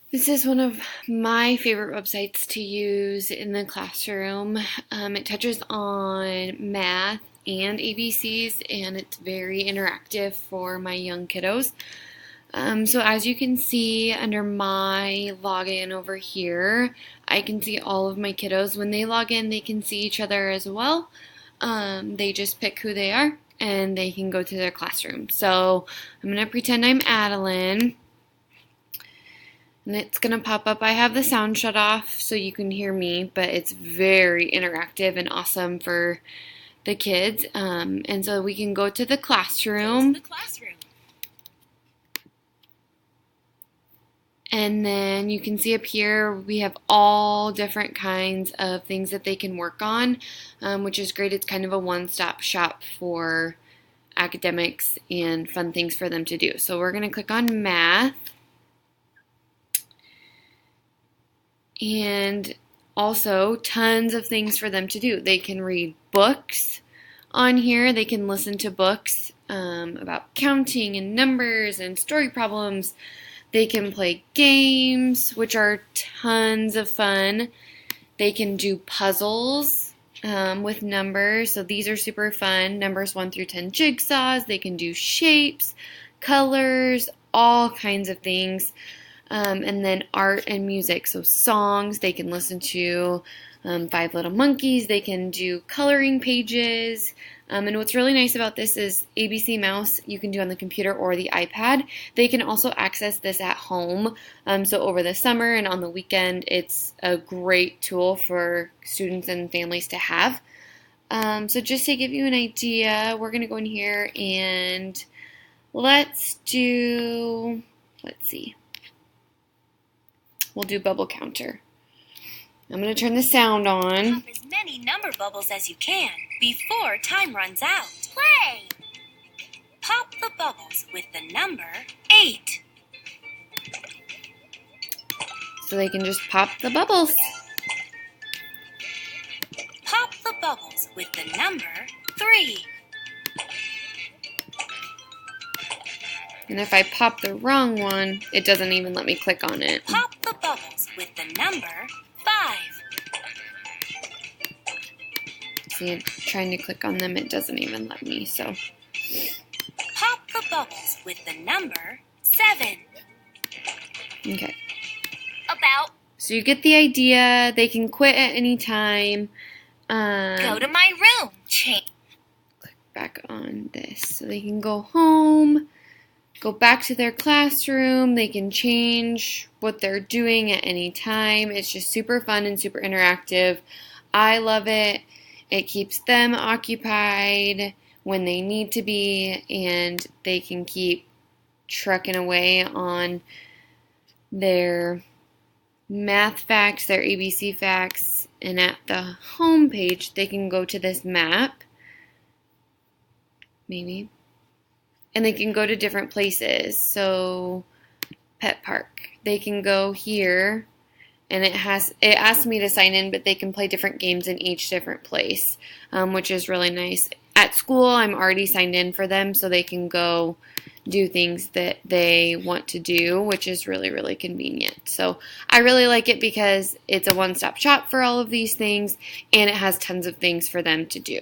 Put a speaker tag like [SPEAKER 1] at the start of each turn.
[SPEAKER 1] This is one of my favorite websites to use in the classroom. It touches on math and ABCs, and it's very interactive for my young kiddos. So as you can see under my login over here, I can see all of my kiddos. When they log in, they can see each other as well. They just pick who they are, and they can go to their classroom. So I'm going to pretend I'm Adeline. And it's going to pop up. I have the sound shut off so you can hear me, but it's very interactive and awesome for the kids. And so we can go to the classroom. And then you can see up here we have all different kinds of things that they can work on, which is great. It's kind of a one-stop shop for academics and fun things for them to do. So we're going to click on math. And also tons of things for them to do. They can read books on here. They can listen to books about counting and numbers and story problems. They can play games, which are tons of fun. They can do puzzles with numbers. So these are super fun. Numbers 1 through 10 jigsaws. They can do shapes, colors, all kinds of things. And then art and music, so songs, they can listen to Five Little Monkeys, they can do coloring pages, and what's really nice about this is ABC Mouse you can do on the computer or the iPad. They can also access this at home, so over the summer and on the weekend, it's a great tool for students and families to have. So just to give you an idea, we're going to go in here and let's see. We'll do bubble counter. I'm going to turn the sound on.
[SPEAKER 2] Pop as many number bubbles as you can before time runs out. Play! Pop the bubbles with the number 8.
[SPEAKER 1] So they can just pop the bubbles.
[SPEAKER 2] Pop the bubbles with the number 3.
[SPEAKER 1] And if I pop the wrong one, it doesn't even let me click on it.
[SPEAKER 2] Pop the bubbles with the number 5.
[SPEAKER 1] See, I'm trying to click on them, it doesn't even let me, so.
[SPEAKER 2] Pop the bubbles with the number 7.
[SPEAKER 1] Okay.
[SPEAKER 2] About.
[SPEAKER 1] So you get the idea. They can quit at any time.
[SPEAKER 2] Go to my room. Change.
[SPEAKER 1] Click back on this. So they can go home. Go back to their classroom. They can change what they're doing at any time. It's just super fun and super interactive. I love it. It keeps them occupied when they need to be, and they can keep trucking away on their math facts, their ABC facts, and at the home page, they can go to this map, maybe. And they can go to different places. So, Pet Park. They can go here, and it asks me to sign in, but they can play different games in each different place, which is really nice. At school, I'm already signed in for them, so they can go do things that they want to do, which is really, really convenient. So I really like it because it's a one-stop shop for all of these things, and it has tons of things for them to do.